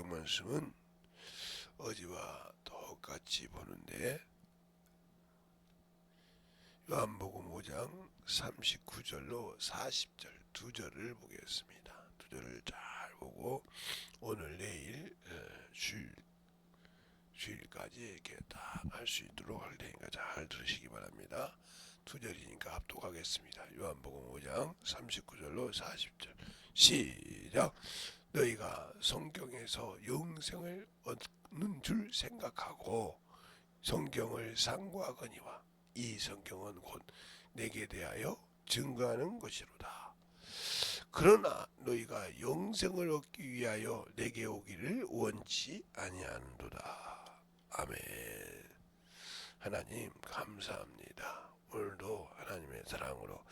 성경 말씀은 어제와 똑같이 보는데 요한복음 5장 39절로 40절 두 절을 보겠습니다. 두 절을 잘 보고 오늘 내일 주일까지 이렇게 딱 할 수 있도록 할 테니까 잘 들으시기 바랍니다. 두 절이니까 합독하겠습니다. 요한복음 5장 39절로 40절 시작. 너희가 성경에서 영생을 얻는 줄 생각하고 성경을 상고하거니와 이 성경은 곧 내게 대하여 증거하는 것이로다. 그러나 너희가 영생을 얻기 위하여 내게 오기를 원치 아니하는도다. 아멘. 하나님 감사합니다. 오늘도 하나님의 사랑으로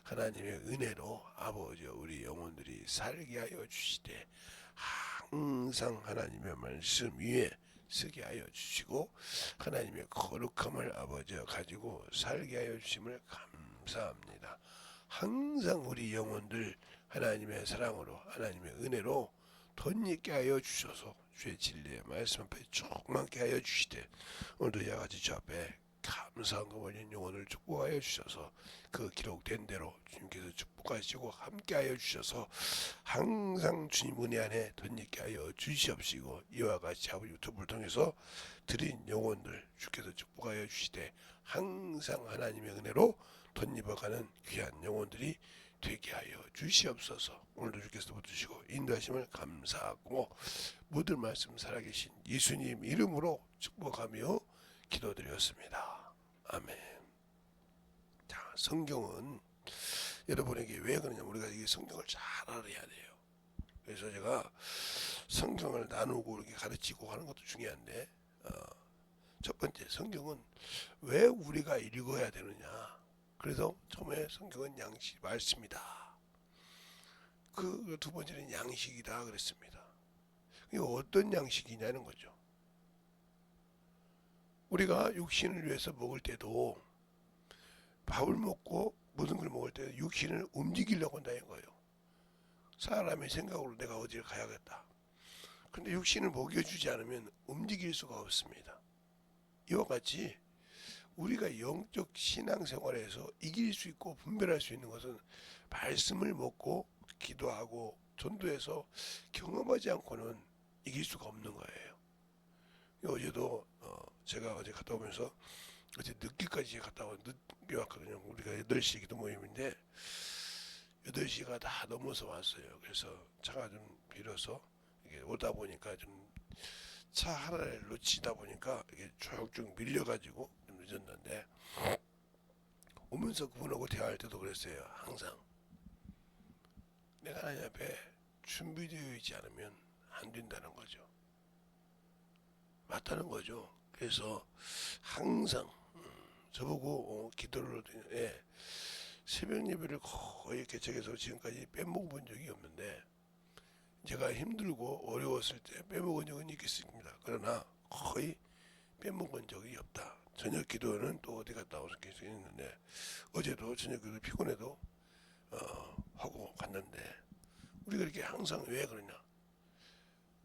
하나님의 은혜로 아버지 우리 영혼들이 살게 하여 주시되 항상 하나님의 말씀 위에 쓰게 하여 주시고 하나님의 거룩함을 아버지 가지고 살게 하여 주심을 감사합니다. 항상 우리 영혼들 하나님의 사랑으로 하나님의 은혜로 덧입게 하여 주셔서 주의 진리의 말씀 앞에 충만케 하여 주시되 오늘도 야같이 주 앞에 감사한 것 올린 영혼을 축복하여 주셔서 그 기록된 대로 주님께서 축복하시고 함께하여 주셔서 항상 주님 은혜 안에 덧입게 하여 주시옵시고 이와 같이 아버지 유튜브를 통해서 드린 영혼들 주께서 축복하여 주시되 항상 하나님의 은혜로 덧입어가는 귀한 영혼들이 되게 하여 주시옵소서. 오늘도 주께서 붙드시고 인도하심을 감사하고 모든 말씀 살아계신 예수님 이름으로 축복하며 기도드렸습니다. 아멘. 자, 성경은 여러분에게 왜 그러냐면 우리가 이 성경을 잘 알아야 돼요. 그래서 제가 성경을 나누고 이렇게 가르치고 하는 것도 중요한데 첫 번째 성경은 왜 우리가 읽어야 되느냐. 그래서 처음에 성경은 양식 말씀이다. 그 두 번째는 양식이다 그랬습니다. 이게 어떤 양식이냐는 거죠. 우리가 육신을 위해서 먹을 때도 밥을 먹고 모든 걸 먹을 때 육신을 움직이려고 한다는 거예요. 사람의 생각으로 내가 어디를 가야겠다. 그런데 육신을 먹여주지 않으면 움직일 수가 없습니다. 이와 같이 우리가 영적 신앙생활에서 이길 수 있고 분별할 수 있는 것은 말씀을 먹고 기도하고 전도해서 경험하지 않고는 이길 수가 없는 거예요. 어제도 제가 어제 갔다 오면서 어제 늦게까지 갔다 늦게 왔거든요. 우리가 8시 기도 모임인데 8시가 다 넘어서 왔어요. 그래서 차가 좀 빌어서 이게 오다 보니까 좀 차 하나를 놓치다 보니까 이게 쭉쭉 밀려가지고 좀 늦었는데 오면서 그분하고 대화할 때도 그랬어요. 항상 내가 하나님 앞에 준비되어 있지 않으면 안 된다는 거죠. 맞다는 거죠. 그래서 항상 저보고 기도를 새벽 예배를 거의 개척해서 지금까지 빼먹은 적이 없는데 제가 힘들고 어려웠을 때 빼먹은 적은 있겠습니다. 그러나 거의 빼먹은 적이 없다. 저녁 기도는 또 어디 갔다 와서 계속 있는데 어제도 저녁 기도 피곤해도 하고 갔는데 우리가 이렇게 항상 왜 그러냐.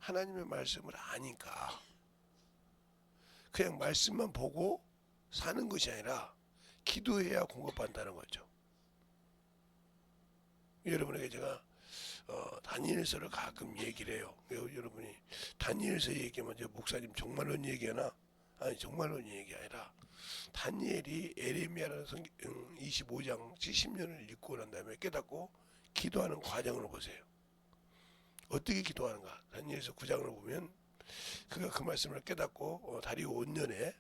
하나님의 말씀을 아니까 그냥 말씀만 보고 사는 것이 아니라 기도해야 공급한다는 거죠. 여러분에게 제가 다니엘서를 가끔 얘기를 해요. 여러분이 다니엘서 얘기하면 저 목사님 정말론 얘기하나? 아니 정말론 얘기 아니라 다니엘이 에레미야라는 25장 70년을 읽고 난 다음에 깨닫고 기도하는 과정을 보세요. 어떻게 기도하는가? 다니엘서 9장을 보면 그가 그 말씀을 깨닫고 다리오 5년에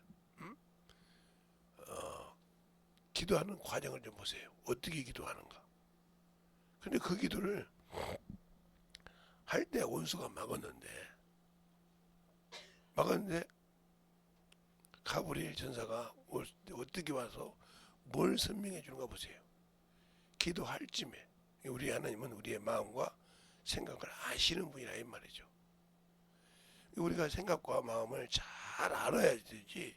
기도하는 과정을 좀 보세요. 어떻게 기도하는가? 근데 그 기도를 할 때 원수가 막았는데 가브리엘 전사가 어떻게 와서 뭘 설명해 주는가 보세요. 기도할 쯤에 우리 하나님은 우리의 마음과 생각을 아시는 분이라 이 말이죠. 우리가 생각과 마음을 잘 알아야 되지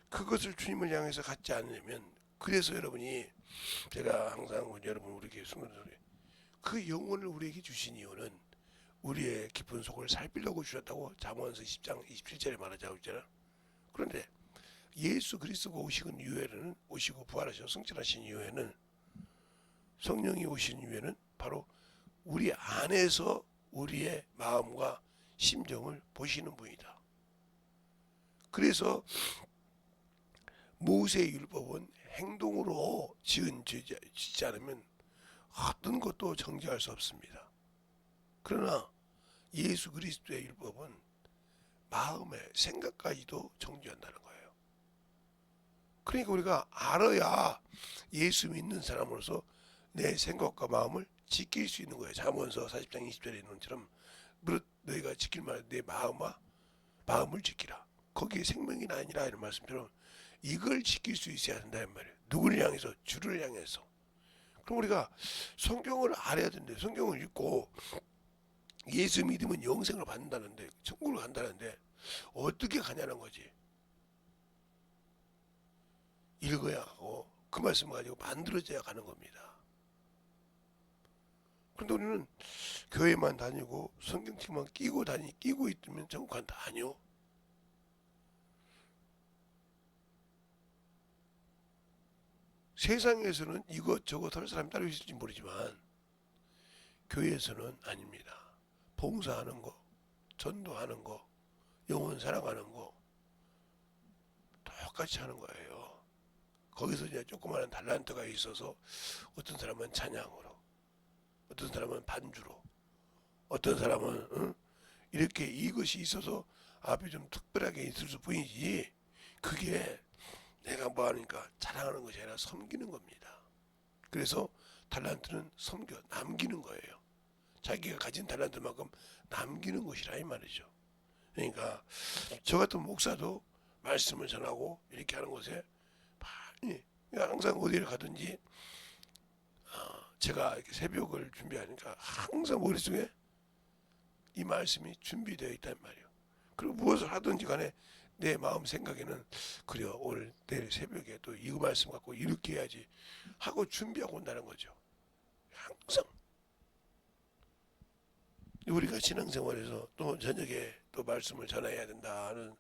그것을 주님을 향해서 갖지 않으면 그래서 여러분이 제가 항상 여러분 우리에게 그 영혼을 우리에게 주신 이유는 우리의 깊은 속을 살피려고 주셨다고 잠언서 10장 27절에 말하자고 있잖아. 그런데 예수 그리스도가 오시는 이후에는, 오시고 부활하셔 승천하신 이후에는, 성령이 오신 이후에는 바로 우리 안에서 우리의 마음과 심정을 보시는 분이다. 그래서 모세의 율법은 행동으로 지지 않으면 어떤 것도 정죄할 수 없습니다. 그러나 예수 그리스도의 율법은 마음의 생각까지도 정죄한다는 거예요. 그러니까 우리가 알아야 예수 믿는 사람으로서 내 생각과 마음을 지킬 수 있는 거예요. 잠언서 40장 20절에 있는 것처럼 무릇 너희가 지킬 만한 내 마음을 지키라. 거기에 생명이 아니라 이런 말씀처럼 이걸 지킬 수 있어야 된다는 말이에요. 누구를 향해서? 주를 향해서. 그럼 우리가 성경을 알아야 되는데, 성경을 읽고 예수 믿으면 영생을 받는다는데, 천국을 간다는데 어떻게 가냐는 거지. 읽어야 하고 그 말씀을 가지고 만들어져야 가는 겁니다. 그런데 우리는 교회만 다니고 성경책만 끼고 있으면 천국 간다. 아니요. 세상에서는 이것저것 할 사람이 따로 있을지 모르지만 교회에서는 아닙니다. 봉사하는 거, 전도하는 거, 영혼 사랑하는 거 똑같이 하는 거예요. 거기서 이제 조그마한 달란트가 있어서 어떤 사람은 찬양으로, 어떤 사람은 반주로, 어떤 사람은 이렇게 이것이 있어서 앞에 좀 특별하게 있을 뿐이지, 그게 내가 뭐 하니까 자랑하는 것이 아니라 섬기는 겁니다. 그래서 달란트는 섬겨 남기는 거예요. 자기가 가진 달란트만큼 남기는 것이라 이 말이죠. 그러니까 저 같은 목사도 말씀을 전하고 이렇게 하는 것에 많이, 항상 어디를 가든지 제가 이렇게 새벽을 준비하니까 항상 머릿속에 이 말씀이 준비되어 있단 말이에요. 그리고 무엇을 하든지 간에 내 마음 생각에는 그래요, 오늘 내일 새벽에 또 이 말씀 갖고 이렇게 해야지 하고 준비하고 온다는 거죠. 항상 우리가 신앙생활에서 또 저녁에 또 말씀을 전해야 된다는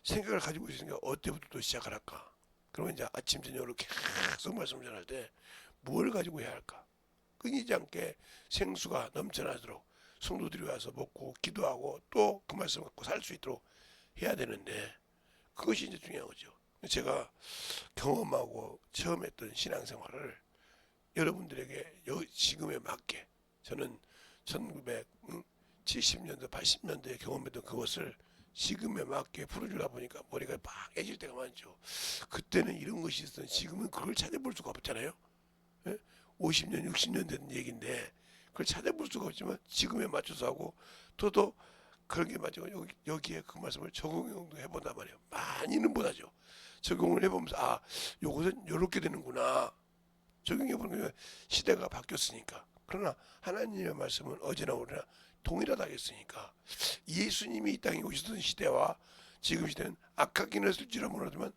생각을 가지고 있으니까 어때부터 또 시작을 할까? 그러면 이제 아침 저녁으로 계속 말씀을 전할 때 뭘 가지고 해야 할까? 끊이지 않게 생수가 넘쳐나도록 성도들이 와서 먹고 기도하고 또 그 말씀 갖고 살 수 있도록 해야 되는데, 그것이 이제 중요한 거죠. 제가 경험하고 처음 했던 신앙생활을 여러분들에게 지금에 맞게, 저는 1970년대 80년대에 경험했던 그것을 지금에 맞게 풀어주다 보니까 머리가 빡해질 때가 많죠. 그때는 이런 것이 있었던, 지금은 그걸 찾아볼 수가 없잖아요. 50년 60년 된 얘기인데 그걸 찾아볼 수가 없지만 지금에 맞춰서 하고, 또도 그렇게 맞춰서 여기에 그 말씀을 적용도 해본단 말이에요. 많이는 못하죠. 적용을 해보면서 요것은 요렇게 되는구나, 적용해보는 게 시대가 바뀌었으니까. 그러나 하나님의 말씀은 어제나 오늘나 동일하다 했으니까, 예수님이 이 땅에 오시던 시대와 지금 시대는 악하긴 했을지라 모르지만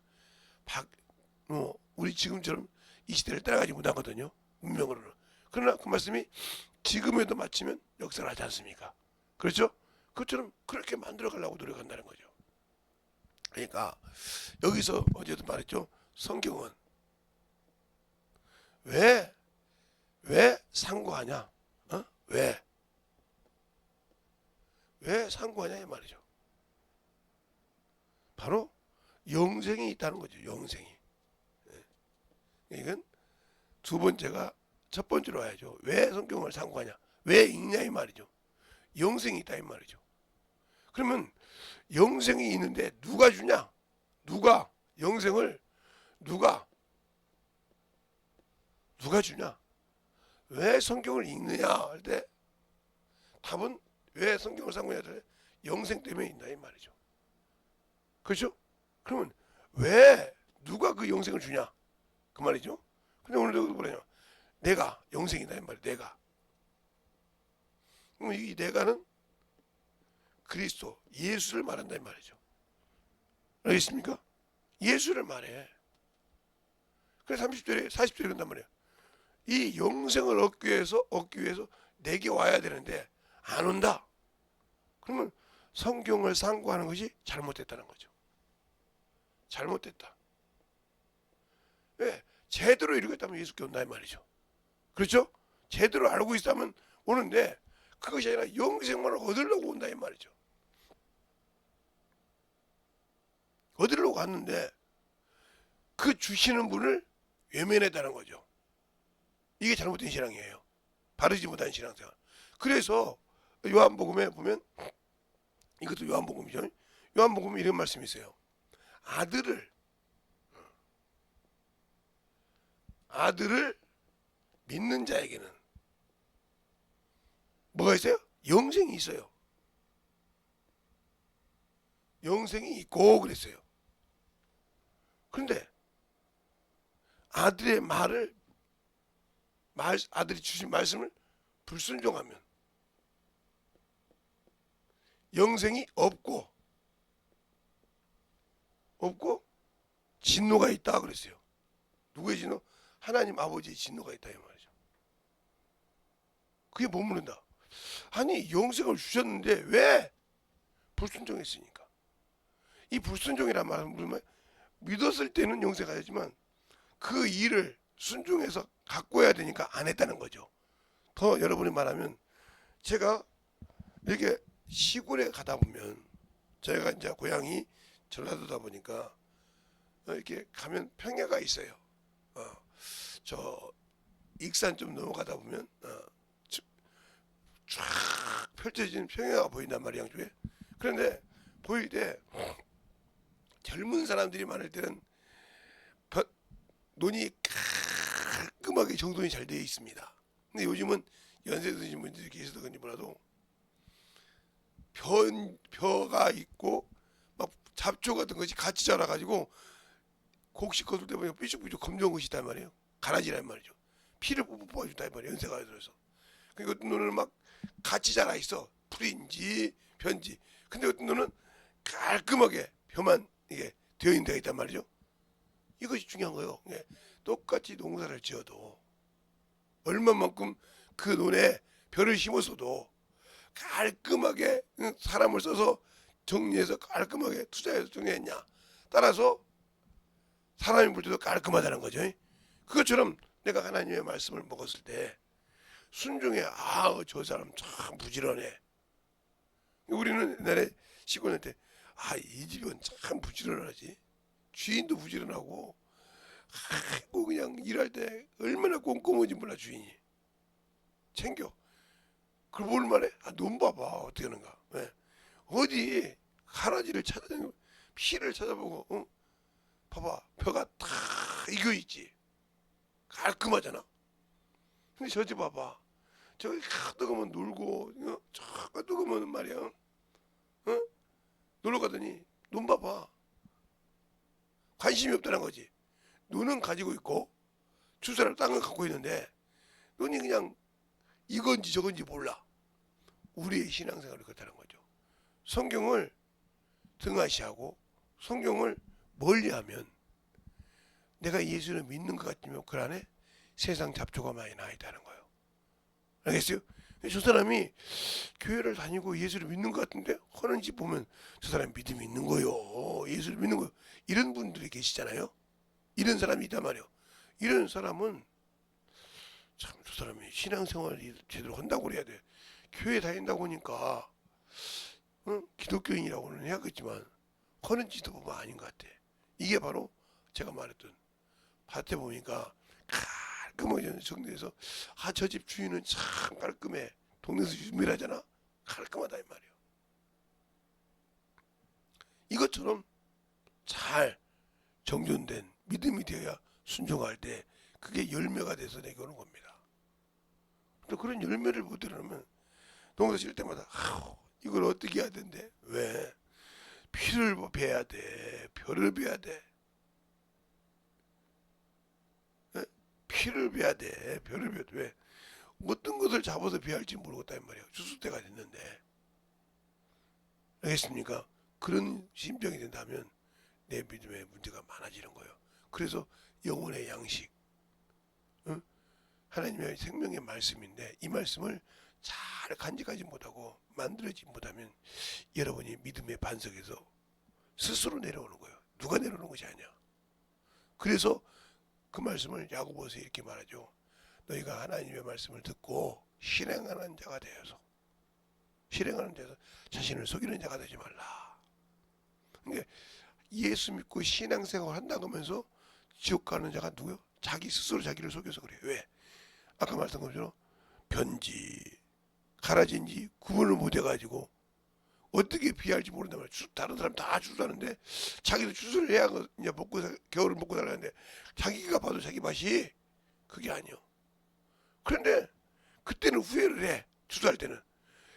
우리 지금처럼 이 시대를 따라가지 못하거든요, 운명으로는. 그러나 그 말씀이 지금에도 맞추면 역사를 하지 않습니까? 그렇죠? 그것처럼 그렇게 만들어 가려고 노력한다는 거죠. 그러니까 여기서 어제도 말했죠. 성경은 왜 상고하냐? 왜 상고하냐 이 말이죠. 바로 영생이 있다는 거죠. 영생이. 이건 두 번째가 첫 번째로 와야죠. 왜 성경을 상고하냐? 왜 읽냐 이 말이죠. 영생이 있다 이 말이죠. 그러면 영생이 있는데 누가 주냐? 누가 영생을 누가 주냐? 왜 성경을 읽느냐 할 때 답은 왜 성경을 상고하냐 할 때 영생 때문에 있다 이 말이죠. 그렇죠? 그러면 왜 누가 그 영생을 주냐 그 말이죠. 근데 오늘도 뭐냐면 내가 영생이다 이 말이에요. 내가. 그럼 이 내가는 그리스도 예수를 말한다 이 말이죠. 알겠습니까? 예수를 말해. 그래서 30절에 40절에 그런단 말이에요. 이 영생을 얻기 위해서 내게 와야 되는데 안 온다. 그러면 성경을 상고하는 것이 잘못됐다는 거죠. 잘못됐다. 왜? 제대로 읽었다면 예수께 온다 이 말이죠. 그렇죠? 제대로 알고 있다면 오는데 그것이 아니라 영생만을 얻으려고 온다 이 말이죠. 얻으려고 갔는데 그 주시는 분을 외면했다는 거죠. 이게 잘못된 신앙이에요. 바르지 못한 신앙생활. 그래서 요한복음에 보면 이것도 요한복음이죠. 요한복음에 이런 말씀이 있어요. 아들을 믿는 자에게는 뭐가 있어요? 영생이 있어요. 영생이 있고 그랬어요. 그런데 아들의 아들이 주신 말씀을 불순종하면 영생이 없고 진노가 있다 그랬어요. 누구의 진노? 하나님 아버지의 진노가 있다 이 말이죠. 그게 못 묻는다. 아니 영생을 주셨는데 왜 불순종했으니까. 이 불순종이란 말은 믿었을 때는 영생 가야지만 그 일을 순종해서 갖고 해야 되니까 안 했다는 거죠. 더 여러분이 말하면 제가 이렇게 시골에 가다 보면 저희가 이제 고향이 전라도다 보니까 이렇게 가면 평야가 있어요. 저 익산 좀 넘어가다 보면 쫙 펼쳐진 평야가 보인단 말이야 양쪽에. 그런데 보일 때 젊은 사람들이 많을 때는 논이 깔끔하게 정돈이 잘 되어 있습니다. 근데 요즘은 연세 드신 분들이 계셔서 그런지 몰라도 벼가 있고 막 잡초 같은 것이 같이 자라가지고 곡식 거둘 때 보면 삐죽삐죽 검정한 것이 있단 말이에요. 가라지란 말이죠. 피를 뽑아준다 이 말이에요. 연세가 들어서. 그리고 어떤 논은 막 같이 자라 있어. 풀인지 편지. 근데 어떤 논은 깔끔하게 벼만 이게 되어 있는 데가 있단 말이죠. 이것이 중요한 거예요. 똑같이 농사를 지어도 얼마만큼 그 논에 벼를 심었어도 깔끔하게 사람을 써서 정리해서 깔끔하게 투자해서 정리했냐 따라서 사람이 볼 때도 깔끔하다는 거죠. 그것처럼 내가 하나님의 말씀을 먹었을 때 순종해. 저 사람 참 부지런해. 우리는 옛날에 시골 때 이 집은 참 부지런하지. 주인도 부지런하고 그냥 일할 때 얼마나 꼼꼼한지 몰라 주인이 챙겨. 그걸 볼만해? 눈 봐봐 어떻게 하는가. 왜? 어디 가라지를 찾아다니고 피를 찾아보고 봐봐 벼가 다 익어 있지. 깔끔하잖아. 근데 저 집 봐봐 저기 뜨거우면 놀고 저 뜨거우면 말이야 놀러 가더니 눈 봐봐 관심이 없다는 거지. 눈은 가지고 있고 주사를 땅을 갖고 있는데 눈이 그냥 이건지 저건지 몰라. 우리의 신앙생활이 그렇다는 거죠. 성경을 등하시하고 성경을 멀리하면 내가 예수를 믿는 것 같으면 그 안에 세상 잡초가 많이 나 있다는 거예요. 알겠어요? 저 사람이 교회를 다니고 예수를 믿는 것 같은데 하는지 보면 저 사람이 믿음이 있는 거요. 예수를 믿는 거요. 이런 분들이 계시잖아요. 이런 사람이 있단 말이에요. 이런 사람은 참 저 사람이 신앙생활을 제대로 한다고 그래야 돼. 교회 다닌다고 하니까 기독교인이라고는 해야겠지만 하는 짓도 보면 아닌 것 같아. 이게 바로 제가 말했던 밭에 보니까 깔끔하게 정리해서 저 집 주인은 참 깔끔해. 동네에서 유명하잖아. 깔끔하다 이 말이야. 이것처럼 잘 정돈된 믿음이 되어야 순종할 때 그게 열매가 돼서 내게 오는 겁니다. 또 그런 열매를 못 들으면 농사 질 때마다 이걸 어떻게 해야 된대. 왜? 피를 베야 돼. 벼를 베야 돼. 피를 베야 돼. 벼를 베야 돼. 왜? 어떤 것을 잡아서 베할지 모르겠다 이 말이에요. 주술 때가 됐는데. 알겠습니까? 그런 심정이 된다면 내 믿음에 문제가 많아지는 거예요. 그래서 영혼의 양식, 하나님의 생명의 말씀인데 이 말씀을 잘 간직하지 못하고 만들어지 못하면 여러분이 믿음의 반석에서 스스로 내려오는 거예요. 누가 내려오는 것이 아니야. 그래서 그 말씀을 야고보서 이렇게 말하죠. 너희가 하나님의 말씀을 듣고 실행하는 자가 되어서 자신을 속이는 자가 되지 말라. 그러니까 예수 믿고 신앙생활 한다고 하면서 지옥 가는 자가 누구요? 자기 스스로 자기를 속여서 그래요. 왜? 아까 말씀한 것처럼 변지 가라진지 구분을 못해가지고 어떻게 비할지 모른단 말이야. 다른 사람 다 추수하는데 자기도 추수를 해야 이제 겨울을 먹고 살라는데 자기가 봐도 자기 맛이 그게 아니요. 그런데 그때는 후회를 해. 추수할 때는.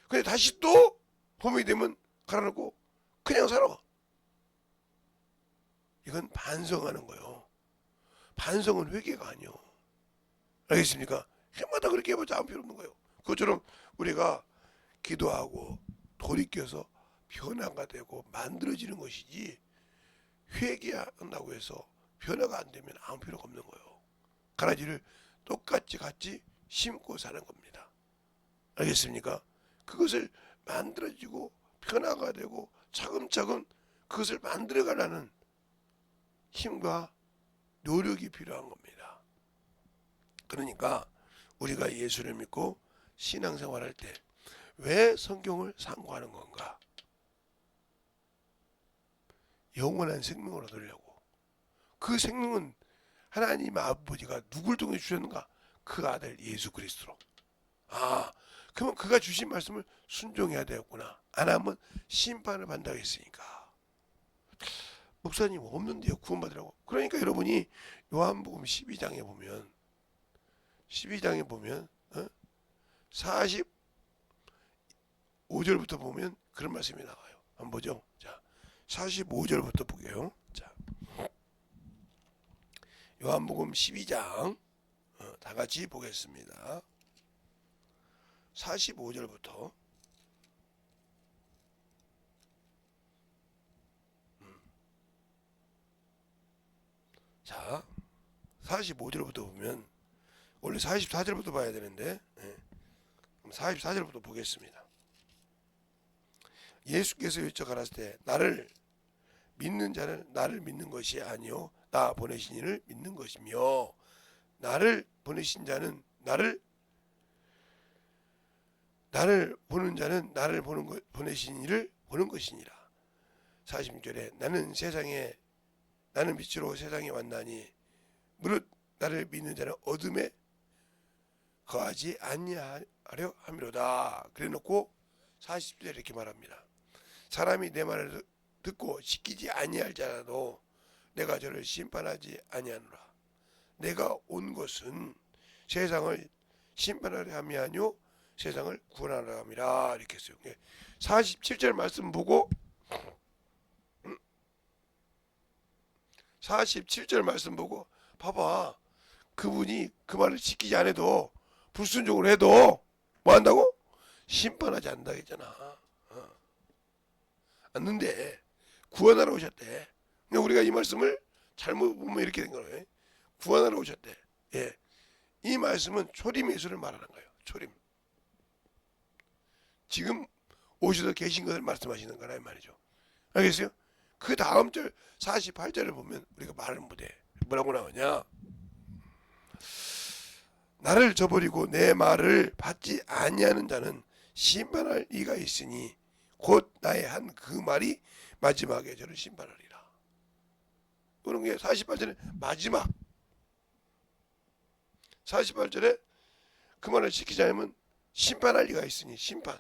근데 다시 또 봄이 되면 갈아놓고 그냥 살아. 이건 반성하는 거예요. 반성은 회개가 아니요. 알겠습니까? 해마다 그렇게 해봤자 아무 필요 없는 거예요. 그것처럼 우리가 기도하고 돌이켜서 변화가 되고 만들어지는 것이지 회개한다고 해서 변화가 안 되면 아무 필요가 없는 거예요. 가라지를 똑같이 같이 심고 사는 겁니다. 알겠습니까? 그것을 만들어지고 변화가 되고 차근차근 그것을 만들어가라는 힘과 노력이 필요한 겁니다. 그러니까 우리가 예수를 믿고 신앙생활할 때 왜 성경을 상고하는 건가? 영원한 생명을 얻으려고. 그 생명은 하나님 아버지가 누굴 통해 주셨는가? 그 아들 예수 그리스도로. 그러면 그가 주신 말씀을 순종해야 되겠구나. 안 하면 심판을 받는다고 했으니까. 목사님 없는데요, 구원받으라고. 그러니까 여러분이 요한복음 12장에 보면 45절부터 보면 그런 말씀이 나와요. 한번 보죠. 자, 45절부터 보게요. 자, 요한복음 12장 다 같이 보겠습니다. 45절부터 자, 45절부터 보면 원래 44절부터 봐야 되는데 44절부터 보겠습니다. 예수께서 여쭤 가라사대 때 나를 믿는 자는 나를 믿는 것이 아니요 나 보내신 이를 믿는 것이며 나를 보내신 자는 나를 보는 자는 나를 보내신 이를 보는 것이니라. 46절에 나는 빛으로 세상에 왔나니 무릇 나를 믿는 자는 어둠에 거하지 아니하려 함이로다. 그래놓고 40절에 이렇게 말합니다. 사람이 내 말을 듣고 지키지 아니할 자라도 내가 저를 심판하지 아니하노라. 내가 온 것은 세상을 심판하려 함이 아니요 세상을 구원하려 함이라. 이렇게 했어요. 47절 말씀 보고 47절 말씀 보고 봐봐. 그분이 그 말을 지키지 않아도 불순종을 해도 뭐 한다고? 심판하지 않는다 했잖아. 않는데 구원하러 오셨대. 근데 우리가 이 말씀을 잘못 보면 이렇게 된 거예요. 구원하러 오셨대. 예. 이 말씀은 초림 예수를 말하는 거예요. 초림. 지금 오셔서 계신 것을 말씀하시는 거라 이 말이죠. 알겠어요? 그 다음 절 48절을 보면 우리가 말을 못해. 뭐라고 나오냐? 나를 저버리고 내 말을 받지 아니하는 자는 심판할 이가 있으니 곧 나의 한 그 말이 마지막에 저를 심판하리라. 그런 게 48절에 마지막 48절에 그 말을 지키지 않으면 심판할 리가 있으니 심판.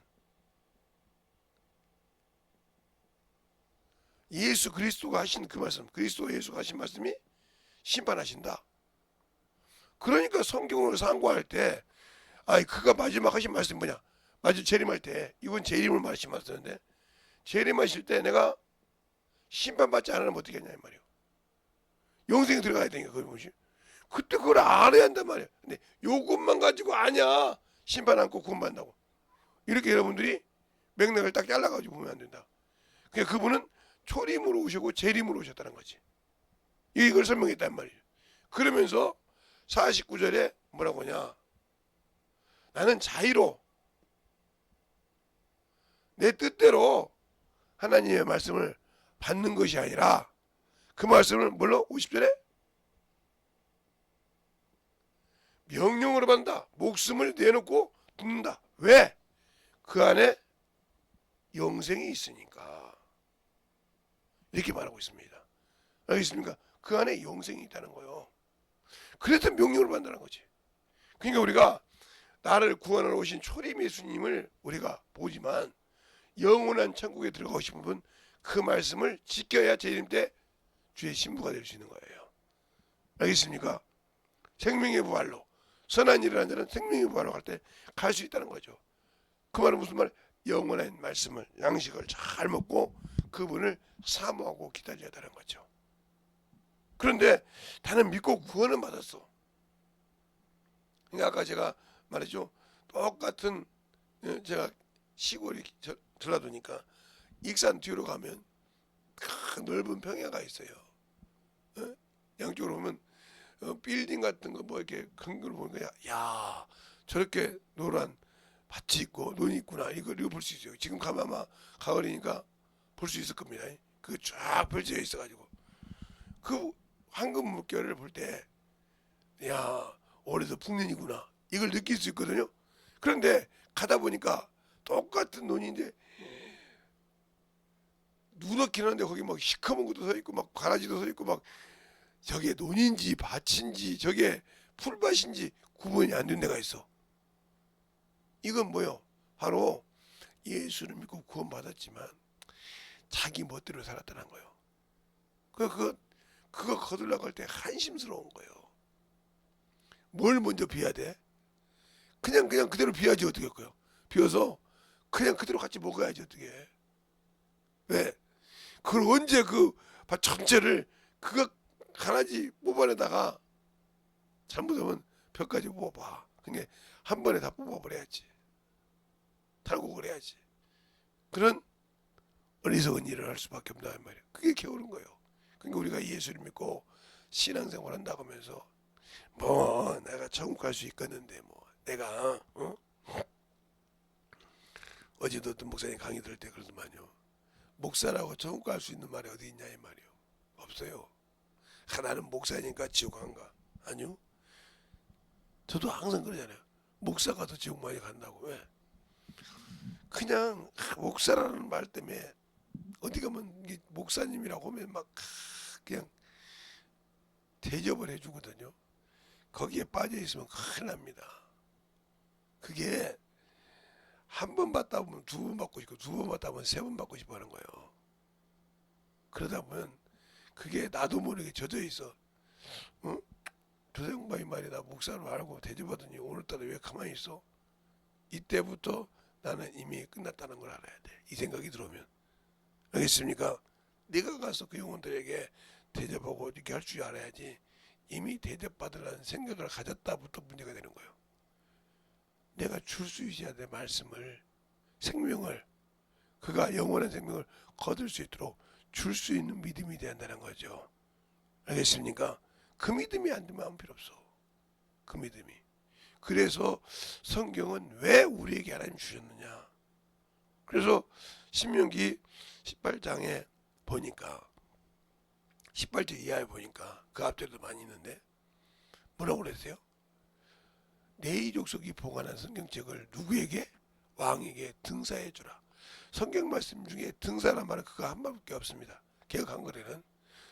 예수 그리스도가 하신 그 말씀, 그리스도 예수가 하신 말씀이 심판하신다. 그러니까 성경을 상고할 때 그가 마지막 하신 말씀이 뭐냐? 재림할 때 이건 재림을 말씀하셨는데 재림하실 때 내가 심판받지 않으면 어떻게 하냐 이 말이에요. 영생에 들어가야 되니까 그게 뭐지? 그때 그걸 알아야 한단 말이에요. 근데 요것만 가지고 아냐 심판 않고 구원받는다고 이렇게 여러분들이 맥락을 딱 잘라가지고 보면 안 된다. 그러니까 그분은 초림으로 오시고 재림으로 오셨다는 거지. 이걸 설명했단 말이에요. 그러면서 49절에 뭐라고 하냐? 나는 자의로 내 뜻대로 하나님의 말씀을 받는 것이 아니라 그 말씀을 뭘로? 50절에 명령으로 받는다. 목숨을 내놓고 듣는다. 왜? 그 안에 영생이 있으니까. 이렇게 말하고 있습니다. 알겠습니까? 그 안에 영생이 있다는 거예요. 그래서 명령을 받는다는 거지. 그러니까 우리가 나를 구원하러 오신 초림 예수님을 우리가 보지만 영원한 천국에 들어가고 싶은 분 그 말씀을 지켜야 재림 때 주의 신부가 될 수 있는 거예요. 알겠습니까? 생명의 부활로 선한 일을 하는 자는 생명의 부활로 갈 때 갈 수 있다는 거죠. 그 말은 무슨 말? 영원한 말씀을 양식을 잘 먹고 그분을 사모하고 기다려야 되는 거죠. 그런데 나는 믿고 구원은 받았어. 그러니까 아까 제가 말했죠. 똑같은 제가 시골이 전라도니까 익산 뒤로 가면 큰 넓은 평야가 있어요. 양쪽으로 보면 빌딩 같은 거 뭐 이렇게 큰 걸 보니까 야 저렇게 노란 밭이 있고 논이 있구나 이거 볼 수 있어요. 지금 가면 아마 가을이니까 볼 수 있을 겁니다. 그 쫙 펼쳐져 있어가지고 그 황금 물결을 볼 때 야 올해도 풍년이구나 이걸 느낄 수 있거든요. 그런데 가다 보니까 똑같은 논인데 누렇긴 한데 거기 막 시커먼 것도 서 있고 막 가라지도 서 있고 막 저게 논인지 밭인지 저게 풀밭인지 구분이 안 된 데가 있어. 이건 뭐요? 바로 예수를 믿고 구원받았지만 자기 멋대로 살았다는 거예요. 그거 거들려고 할 때 한심스러운 거예요. 뭘 먼저 비워야 돼? 그냥 그대로 비워야지 어떻게 할 거예요? 비워서 그냥 그대로 같이 먹어야지 어떻게 해? 왜? 그걸 언제 그 밭 전체를 그거 가라지 뽑아내다가 잘못하면 벽까지 뽑아봐. 그러니까 한 번에 다 뽑아버려야지. 탈곡을 해야지. 그런 어리석은 일을 할 수밖에 없다 말이야. 그게 게으른 거예요. 그러니까 우리가 예수를 믿고 신앙생활 한다고 하면서 뭐 내가 천국 갈 수 있겠는데 뭐 내가 어제도 어떤 목사님 강의 들을 때 그러더만요. 목사라고 천국 갈 수 있는 말이 어디 있냐 이 말이요. 없어요. 나는 목사니까 지옥 안 가. 아니요. 저도 항상 그러잖아요. 목사가 더 지옥 많이 간다고. 왜? 그냥 목사라는 말 때문에 어디 가면 목사님이라고 하면 막 그냥 대접을 해주거든요. 거기에 빠져 있으면 큰일 납니다. 그게 한 번 받다 보면 두 번 받고 싶고 두 번 받다 보면 세 번 받고 싶어 하는 거예요. 그러다 보면 그게 나도 모르게 젖어 있어. 응? 조세공방이 말이다. 목사로 알고 대접하더니 오늘따라 왜 가만히 있어? 이때부터 나는 이미 끝났다는 걸 알아야 돼. 이 생각이 들어오면. 알겠습니까? 네가 가서 그 영혼들에게 대접하고 이렇게 할 줄 알아야지. 이미 대접받으라는 생각을 가졌다부터 문제가 되는 거예요. 내가 줄 수 있어야 돼. 말씀을, 생명을, 그가 영원한 생명을 거둘 수 있도록 줄 수 있는 믿음이 돼야 한다는 거죠. 알겠습니까? 그 믿음이 안 되면 아무 필요 없어. 그 믿음이. 그래서 성경은 왜 우리에게 하나님 주셨느냐. 그래서 신명기 18장에 보니까 18절 이하에 보니까 그 앞절도 많이 있는데 뭐라고 그랬어요? 내 이족속이 보관한 성경책을 누구에게? 왕에게 등사해 주라. 성경 말씀 중에 등사란 말은 그거 한 말밖에 없습니다. 개혁 한글에는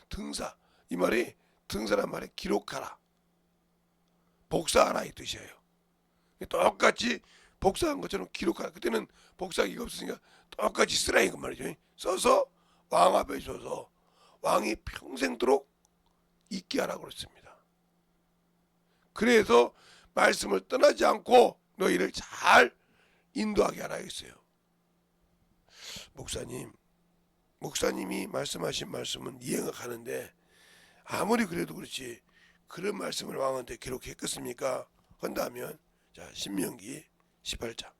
등사, 이 말이 등사란 말에 기록하라, 복사하라 이 뜻이에요. 똑같이 복사한 것처럼 기록하라. 그때는 복사기가 없으니까 똑같이 쓰라 이거 말이죠. 써서 왕 앞에 줘서 왕이 평생도록 잊게 하라고 그랬습니다. 그래서 말씀을 떠나지 않고 너희를 잘 인도하게 하라 했어요. 목사님이 말씀하신 말씀은 이해가 가는데 아무리 그래도 그렇지 그런 말씀을 왕한테 기록했겠습니까? 한다면 자 신명기 18장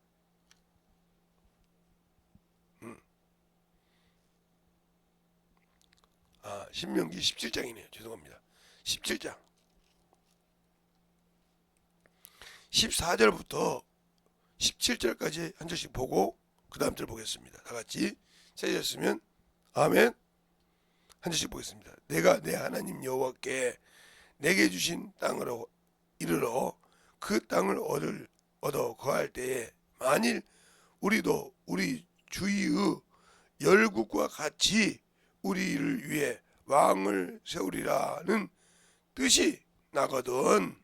신명기 17장이네요. 죄송합니다. 17장 14절부터 17절까지 한 절씩 보고 그 다음 절 보겠습니다. 다 같이 찾으셨으면 아멘. 한 절씩 보겠습니다. 내가 내 하나님 여호와께 내게 주신 땅으로 이르러 그 땅을 얻어 거할 때에 만일 우리도 우리 주위의 열국과 같이 우리를 위해 왕을 세우리라는 뜻이 나거든.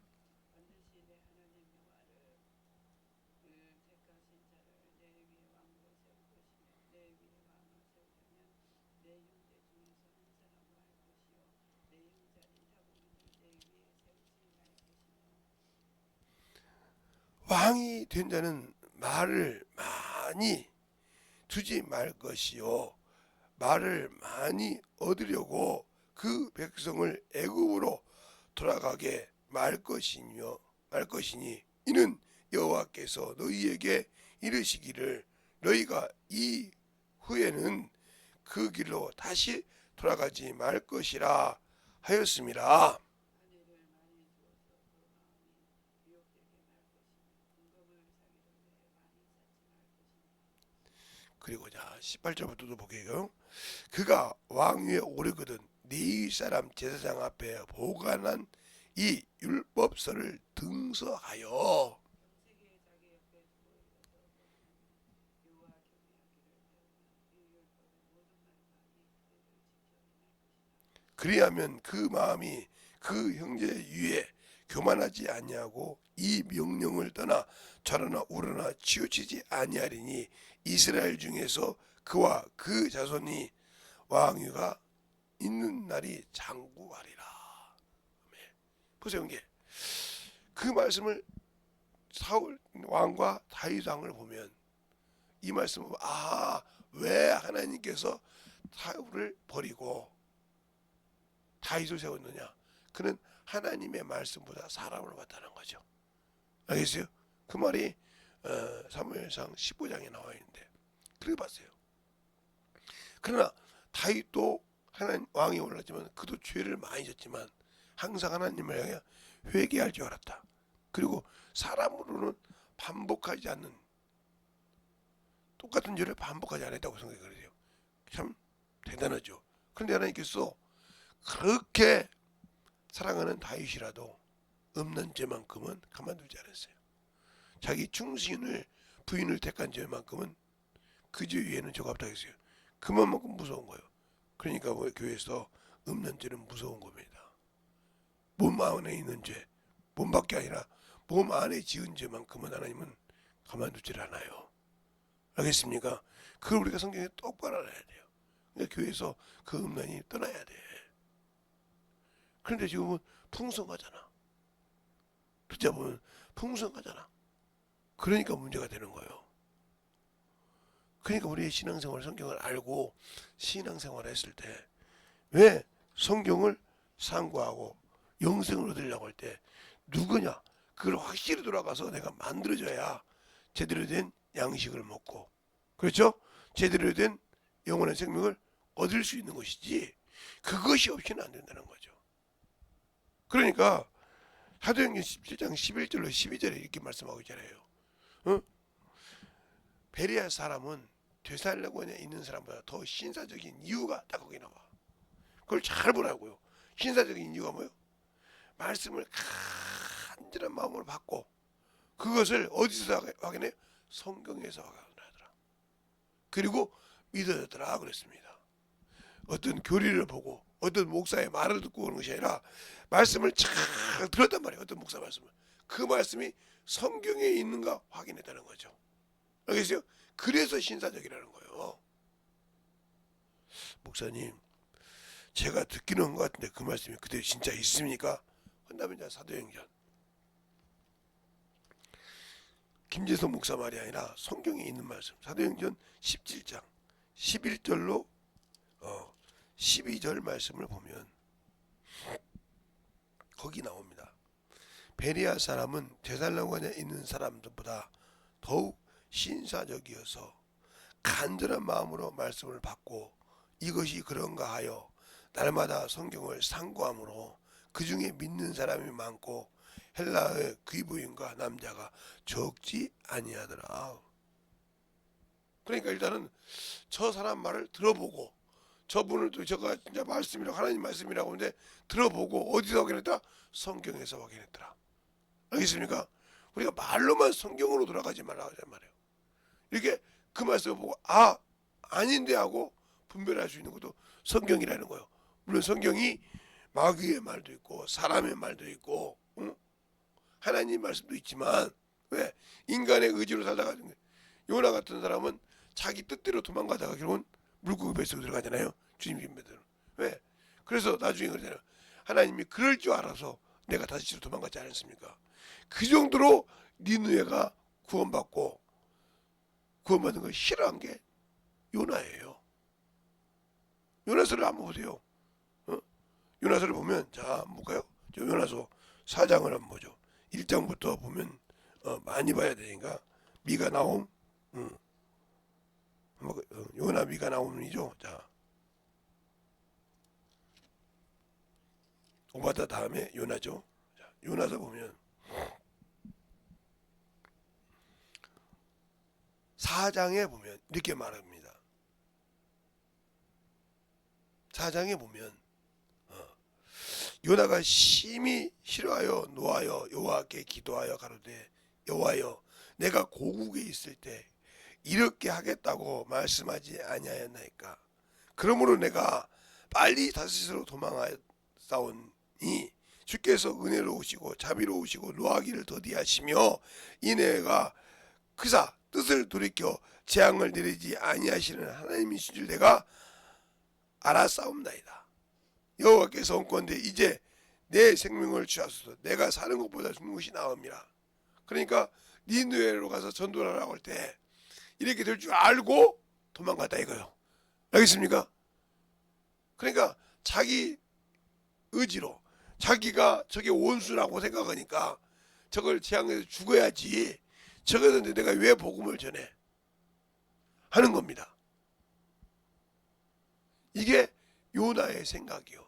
왕이 된 자는 말을 많이 두지 말 것이요 말을 많이 얻으려고 그 백성을 애굽으로 돌아가게 말 것이니 이는 여호와께서 너희에게 이르시기를 너희가 이 후에는 그 길로 다시 돌아가지 말 것이라 하였습니다. 그리고 자 18절부터도 보게요. 그가 왕위에 오르거든 네 사람 제사장 앞에 보관한 이 율법서를 등서하여 그리하면 그 마음이 그 형제 위에 교만하지 아니하고 이 명령을 떠나 좌로나 우로나 치우치지 아니하리니 이스라엘 중에서 그와 그 자손이 왕위가 있는 날이 장구하리라. 보세요, 이게 그 말씀을 사울 왕과 다윗 왕을 보면 이 말씀을 왜 하나님께서 사울을 버리고 다윗을 세웠느냐? 그는 하나님의 말씀보다 사람을 봤다는 거죠. 알겠어요? 그 말이 사무엘상 15장에 나와 있는데 그렇게 봤어요. 그러나 다윗도 하나님 왕이 올랐지만 그도 죄를 많이 졌지만 항상 하나님을 향해 회개할 줄 알았다. 그리고 사람으로는 반복하지 않는 똑같은 죄를 반복하지 않았다고 생각해요. 참 대단하죠. 그런데 하나님께서 그렇게 사랑하는 다윗이라도 없는 죄만큼은 가만두지 않았어요. 자기 충신을 부인을 택한 죄만큼은 그 죄 위에는 죄가 없다고 했어요. 그만큼 무서운 거예요. 그러니까 교회에서 없는 죄는 무서운 겁니다. 몸 안에 있는 죄, 몸밖에 아니라 몸 안에 지은 죄만큼은 하나님은 가만두질 않아요. 알겠습니까? 그걸 우리가 성경에 똑바로 알아야 돼요. 그러니까 교회에서 그 음란이 떠나야 돼. 그런데 지금은 풍성하잖아. 듣자 보면 풍성하잖아. 그러니까 문제가 되는 거예요. 그러니까 우리의 신앙생활 성경을 알고 신앙생활을 했을 때 왜 성경을 상고하고 영생을 얻으려고 할 때 누구냐? 그걸 확실히 돌아가서 내가 만들어줘야 제대로 된 양식을 먹고 그렇죠? 제대로 된 영원한 생명을 얻을 수 있는 것이지 그것이 없이는 안 된다는 거죠. 그러니까 사도행전 17장 11절로 12절에 이렇게 말씀하고 있잖아요. 어? 베레아 사람은 데살로니가에 있는 사람보다 더 신사적인 이유가 딱 거기 나와. 그걸 잘 보라고요. 신사적인 이유가 뭐예요? 말씀을 간절한 마음으로 받고 그것을 어디서 확인해요? 성경에서 확인하더라. 그리고 믿어졌더라 그랬습니다. 어떤 교리를 보고 어떤 목사의 말을 듣고 그런 것이 아니라 말씀을 잘 들었단 말이에요. 어떤 목사 말씀을. 그 말씀이 성경에 있는가 확인했다는 거죠. 알겠어요? 그래서 신사적이라는 거예요. 목사님, 제가 듣기는 한 것 같은데 그 말씀이 그대로 진짜 있습니까? 한다면 이제 사도행전 김재성 목사 말이 아니라 성경에 있는 말씀 사도행전 17장 11절로 12절 말씀을 보면 거기 나옵니다. 베레아 사람은 데살로니가에 있는 사람들보다 더욱 신사적이어서 간절한 마음으로 말씀을 받고 이것이 그런가 하여 날마다 성경을 상고함으로 그 중에 믿는 사람이 많고 헬라의 귀부인과 남자가 적지 아니하더라. 그러니까 일단은 저 사람 말을 들어보고, 저분을 또 저가 진짜 말씀이라고 하나님 말씀이라고 하는데 들어보고 어디서 확인했다? 성경에서 확인했더라. 알겠습니까? 우리가 말로만 성경으로 돌아가지 말라 하단 말이에요. 이렇게 그 말씀을 보고 아닌데 하고 분별할 수 있는 것도 성경이라는 거예요. 물론 성경이 마귀의 말도 있고 사람의 말도 있고 하나님 말씀도 있지만, 왜? 인간의 의지로 살다가 요나 같은 사람은 자기 뜻대로 도망가다가 결국은 물고기 뱃속에 들어가잖아요. 주님 믿으면. 왜? 그래서 나중에 그러잖아요. 하나님이 그럴 줄 알아서 내가 다시로 도망가지 않았습니까? 그 정도로 니느웨가 구원받는 걸 싫어한 게 요나예요. 요나서를 한번 보세요. 요나서를 보면, 자, 한번 볼까요? 저 요나서 4장을 한번 보죠. 1장부터 보면 많이 봐야 되니까. 미가 나옴, 요나 미가 나옴이죠. 자, 오바다 다음에 요나죠. 자, 요나서 보면 4장에 보면 이렇게 말합니다. 4장에 보면 요나가 심히 싫어하여 노하여 여호와께 기도하여 가로되, 여호와여, 내가 고국에 있을 때 이렇게 하겠다고 말씀하지 아니하였나이까. 그러므로 내가 빨리 다시스로 도망하였사오니 주께서 은혜로우시고 자비로우시고 노하기를 더디하시며 이내가 그사 뜻을 돌이켜 재앙을 내리지 아니하시는 하나님이신 줄 내가 알았사옵나이다. 여호와께서 온건대 이제 내 생명을 취하소서. 내가 사는 것보다 죽는 것이 나음이라. 그러니까 니느웨로 가서 전도를 하라고 할 때 이렇게 될 줄 알고 도망갔다 이거요. 알겠습니까? 그러니까 자기 의지로 자기가 저게 원수라고 생각하니까 저걸 재앙해서 죽어야지, 저거는데 내가 왜 복음을 전해 하는 겁니다. 이게 요나의 생각이요.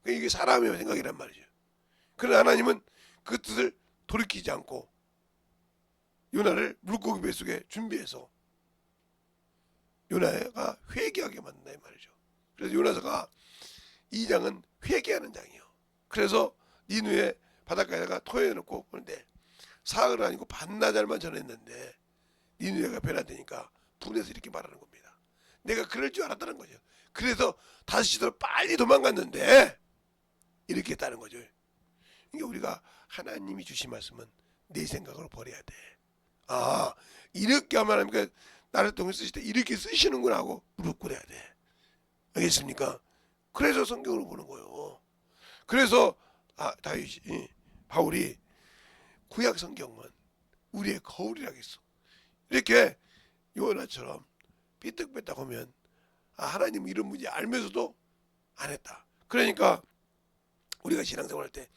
이게 사람의 생각이란 말이죠. 그러나 하나님은 그 뜻을 돌이키지 않고 요나를 물고기 뱃속에 준비해서 요나가 회개하게 만든다 이 말이죠. 그래서 요나서가 2장은 회개하는 장이에요. 그래서 니느웨 바닷가에다가 토해놓고 보는데 사흘은 아니고 반나절만 전했는데 니느웨가 변화되니까 분해서 이렇게 말하는 겁니다. 내가 그럴 줄 알았다는 거죠. 그래서 다시스로 빨리 도망갔는데 이렇게 했다는 거죠. 그러니까 우리가 하나님이 주신 말씀은 내 생각으로 버려야 돼. 이렇게 하면 하나님께 나를 통해 쓰실 때 이렇게 쓰시는구나 하고 무릎 꿇어야 돼. 알겠습니까? 그래서 성경으로 보는 거예요. 그래서 바울이 구약 성경은 우리의 거울이라겠어. 이렇게 요나처럼 삐딱삐딱 하면 하나님 이런 문제 알면서도 안 했다. 그러니까 우리가 신앙생활 할 때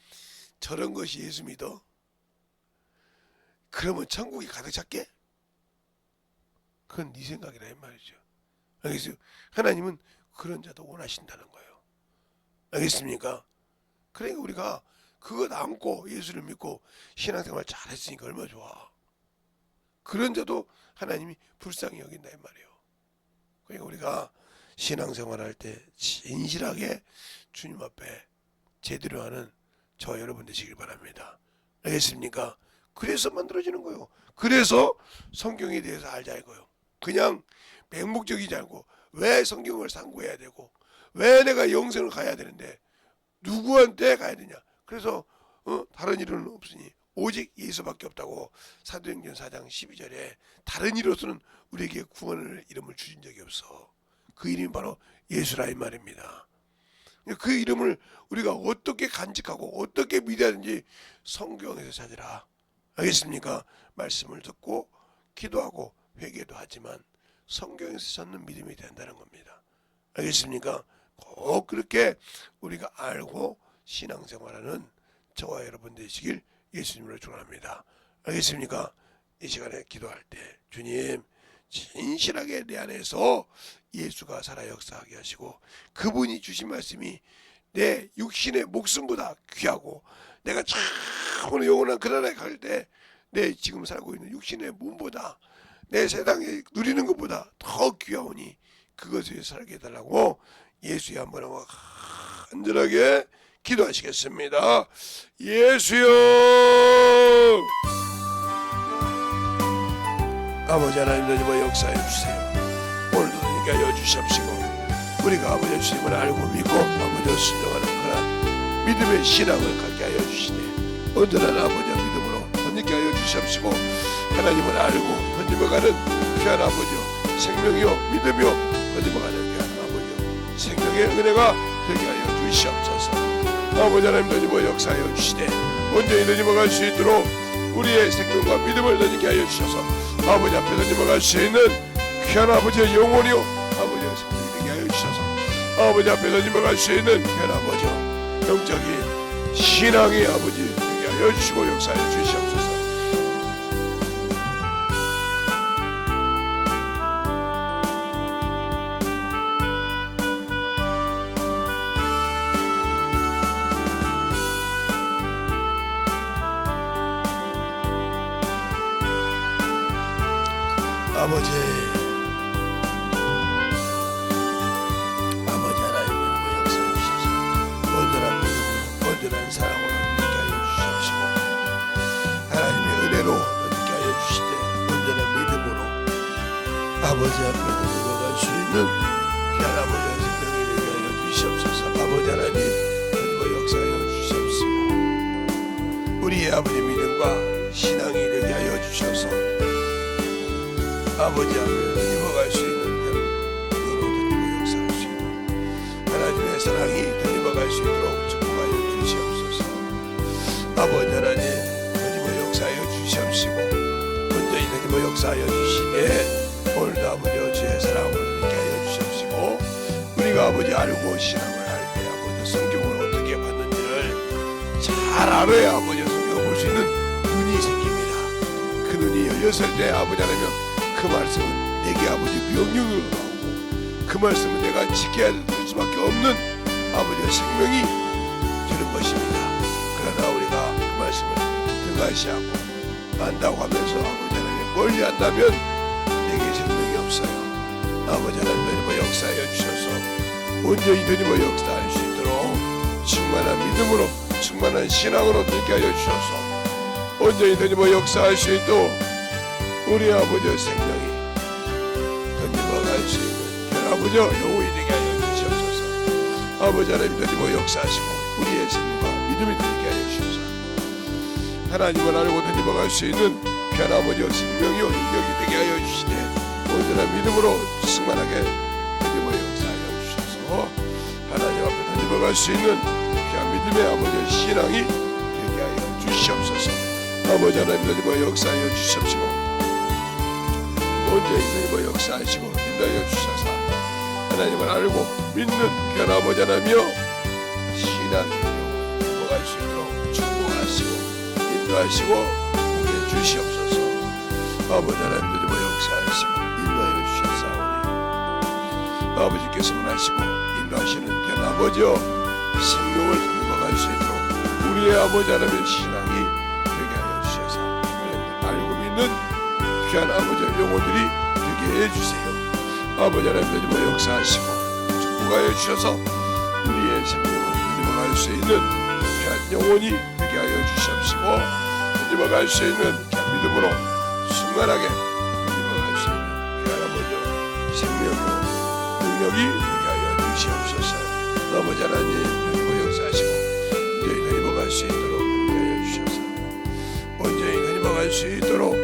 저런 것이 예수 믿어? 그러면 천국이 가득 찼게? 그건 네 생각이라 이 말이죠. 알겠어요? 하나님은 그런 자도 원하신다는 거예요. 알겠습니까? 그러니까 우리가 그것 안고 예수를 믿고 신앙생활 잘했으니까 얼마나 좋아. 그런 자도 하나님이 불쌍히 여긴다 이 말이에요. 그러니까 우리가 신앙생활 할 때 진실하게 주님 앞에 제대로 하는 저 여러분 되시길 바랍니다. 알겠습니까? 그래서 만들어지는 거예요. 그래서 성경에 대해서 알자 이거요. 그냥 맹목적이지 않고 왜 성경을 상고해야 되고 왜 내가 영생을 가야 되는데 누구한테 가야 되냐. 그래서 다른 이론은 없으니 오직 예수밖에 없다고 사도행전 4장 12절에 다른 이로서는 우리에게 구원을 이름을 주신 적이 없어. 그 이름이 바로 예수라 이 말입니다. 그 이름을 우리가 어떻게 간직하고 어떻게 믿어야 하는지 성경에서 찾으라. 알겠습니까? 말씀을 듣고 기도하고 회개도 하지만 성경에서 찾는 믿음이 된다는 겁니다. 알겠습니까? 꼭 그렇게 우리가 알고 신앙생활하는 저와 여러분 되시길 예수님으로 축원합니다. 알겠습니까? 이 시간에 기도할 때 주님 진실하게 내 안에서 예수가 살아 역사하게 하시고 그분이 주신 말씀이 내 육신의 목숨보다 귀하고 내가 참으로 영원한 그날에 갈 때 내 지금 살고 있는 육신의 몸보다 내 세상에 누리는 것보다 더 귀하오니 그것을 살게 해달라고 예수의 한번 간절하게 기도하시겠습니다. 예수여, 아버지 하나님 뭐 역사해 주세요. 오늘도 그러니까 하여 주시옵시고 우리가 아버지 주님을 알고 믿고 아버지를 순종하는 그런 믿음의 신앙을 갖게 하여 주시되 온전한 아버지의 믿음으로 던지게 하여 주시옵시고 하나님을 알고 던져가는 귀한 아버지요 생명이요 믿음이요 던져가는 귀한 아버지요 생명의 은혜가 되게 하여 주시옵소서. 아버지 하나님 던지고 역사하여 주시되 온전히 던져갈 수 있도록 우리의 생명과 믿음을 던지게 하여 주셔서 아버지 앞에 던져갈 수 있는 귀한 아버지의 영혼이요 아버지의 생명이 되게 하여 주셔서 아버지 앞에 던져갈 수 있는 귀한 아버지요 영적인 신앙의 아버지 되게 하여 주시고 역사하여 주시옵소서. 아버지 하나님의 역사해 주셔서 온전한 믿음으로 온전한 사랑으로 믿게 하여 주시옵시고 하나님의 은혜로 믿게 하여 주시되 온전한 믿음으로 아버지 앞에 들어갈 수 있는 귀한 아버지의 생명이 되게 하여 주시옵소서. 아버지 하나님 그리고 역사하여 주시옵시고 우리의 아버지 믿음과 신앙이 되게 하여 주셔서 아버지 앞에 드리워갈 수 있는 너로 드리고 역사할 수 있는 하나님의 사랑이 드리워갈 수 있도록 축복하여 주시옵소서. 아버지 하나님 드리워 역사하여 주시옵시고 온전히 드리워 역사하여 주시되 오늘도 아버지 주의 사랑을 믿게 하여 주시옵시고 우리가 아버지 알고 신앙을 할 때 아버지 성경을 어떻게 받는지를 잘 알아야 아버지 성경을 볼 수 있는 눈이 생깁니다. 그 눈이 열렸을 때 아버지 하나님 그 말씀은 내게 아버지 명령으로 나오고 그 말씀은 내가 지켜야 될 수밖에 없는 아버지의 생명이 되는 것입니다. 그러나 우리가 그 말씀을 등하시하고 안다고 하면서 아버지 하나님 멀리 한다면 내게 생명이 없어요. 아버지 하나님 되님의 역사하여 주셔서 온전히 되님의 역사할 수 있도록 충만한 믿음으로 충만한 신앙으로 되게 하여 주셔서 온전히 되님의 역사할 수 있도록 우리 아버지의 생명이 던져갈 수 있는 별 아버지의 영혼이 되게 하여 주시옵소서. 아버지 하나님 던지고 역사하시고 우리의 생명과 믿음이 되게 하여 주셔서 하나님을 알고 던져갈 수 있는 별 아버지의 생명이 능력이 되게 하여 주시되 온전한 믿음으로 충만하게 던지고 역사하여 주셔서 하나님 앞에 던져갈 수 있는 귀한 믿음의 아버지의 신앙이 되게 하여 주시옵소서. 아버지 하나님 던지고 역사하여 주시옵시고 온전히 되고 역사하시고 인도하여 주셔서 하나님을 알고 믿는 귀한 아버지 하나님이여 신앙의 영혼을 회복할 수 있도록 축복하시고 인도하시고 복해 주시옵소서. 아버지 하나님 되고 역사하시고 인도하여 주셨사오니 아버지께서 원하시고 인도하시는 귀한 아버지여 생명을 회복할 수 있도록 우리의 아버지 하나님의 신앙이 되게 하여 주셔서 알고 믿는 귀한 아버지의 영혼들이 되게 해주세요. 아버지 하나님 되고 역사하시고 축복하여 주셔서 우리의 생명을 뒤집어갈 수 있는 귀한 영혼이 되게 하여 주시옵시고 뒤집어갈 수 있는 귀한 믿음으로 순간하게 뒤집어갈 수 있는 귀한 아버지의 생명과 능력이 되게 하여 주시옵소서. 아버지 하나님 되고 역사하시고 온전히 뒤집어갈 수 있도록 되게 하여 주셔서 온전히 뒤집어갈 수 있도록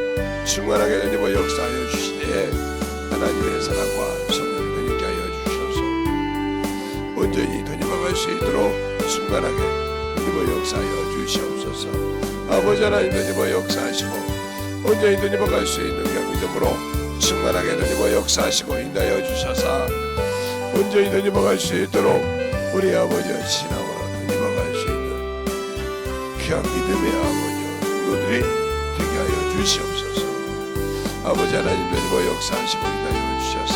충만하게 되고 역사하여 주시되 하나님의 사랑과 성령이 되게 하여 주셔서 온전히 되어갈 수 있도록 충만하게 되고 역사하여 주시옵소서. 아버지 하나님 되고 역사하시고 온전히 되어갈 수 있는 그 믿음으로 충만하게 되고 역사하시고 인도하여 주셔서 온전히 되어갈 수 있도록 우리 아버지의 신앙으로 되어갈 수 있는 귀한 믿음의 아버지 너들이 되게 하여 주시옵소서. 아버지 하나님 되고 역사하시고 인도하여 주셔서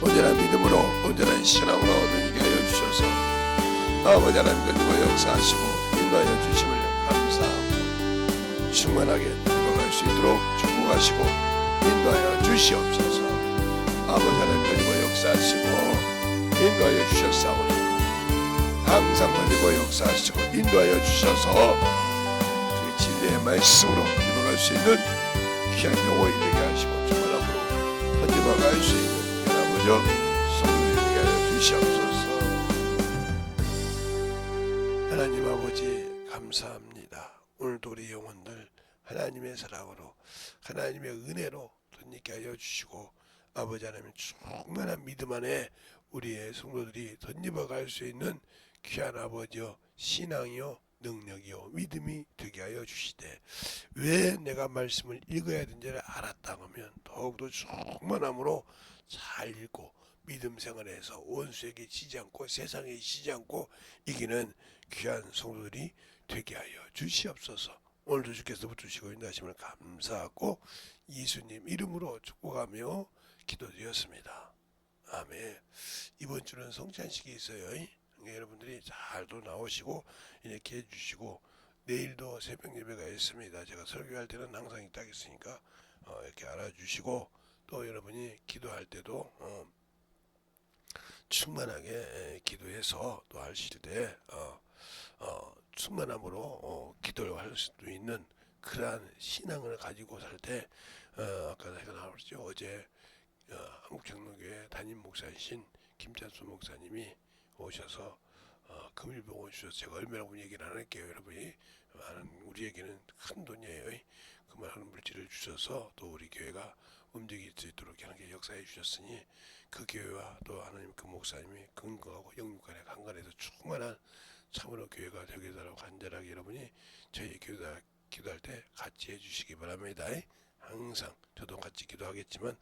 온전한 믿음으로 온전한 신앙으로 되게 하여 주셔서 아버지 하나님 되고 역사하시고 인도하여 주심을 감사하고 충만하게 되어갈 수 있도록 축복 축복하시고 인도하여 주시옵소서. 아버지 하나님 끊임없이 역사하시고 인도하여 주셨사오니 항상 끊임없이 역사하시고 인도하여 주셔서 주의 진리의 말씀으로 이뤄갈 수 있는 귀한 영혼이 되게 하시고 정말 앞으로 던져갈 수 있는 아버지 성령이 되게 하여 주시옵소서. 하나님 아버지 감사합니다. 오늘도 우리 영혼들 하나님의 사랑으로 하나님의 은혜로 덧입게 하여 주시고 아버지 하나님 충만한 믿음 안에 우리의 성도들이 덧입어갈 수 있는 귀한 아버지여 신앙이요 능력이요 믿음이 되게 하여 주시되 왜 내가 말씀을 읽어야 되는지를 알았다 하면 더욱더 충만함으로 잘 읽고 믿음 생활에서 원수에게 지지 않고 세상에 지지 않고 이기는 귀한 성도들이 되게 하여 주시옵소서. 오늘도 주께서 붙으시고 인도하심을 감사하고 예수님 이름으로 축복하며 기도드렸습니다. 아멘. 이번 주는 성찬식이 있어요. 여러분들이 잘도 나오시고 이렇게 해주시고 내일도 새벽 예배가 있습니다. 제가 설교할 때는 항상 있다 했으니까 이렇게 알아주시고 또 여러분이 기도할 때도 충만하게 기도해서 또 하실 때 충만함으로 기도를 할 수도 있는 그러한 신앙을 가지고 살 때 아까 제가 나왔죠. 어제 한국장로교회 담임 목사이신 김찬수 목사님이 오셔서 금일봉 오셔서 제가 얼마나 얘기를 안 할게요. 여러분이 우리에게는 큰 돈이에요. 그만한 물질을 주셔서 또 우리 교회가 움직일 수 있도록 하는 게 역사해 주셨으니 그 교회와 또 하나님 그 목사님이 건강하고 영육간에 강간해서 충만한 참으로 교회가 되겠다라고 간절하게 여러분이 저희 기도할 때 같이 해주시기 바랍니다. 항상 저도 같이 기도하겠지만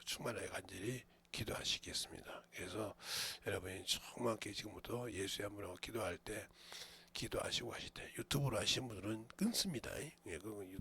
충만하게 간절히 기도하시겠습니다. 그래서 여러분이 충만하게 지금부터 예수의 한분하고 기도할 때 기도하시고 하실 때 유튜브로 하시는 분들은 끊습니다. 예, 그건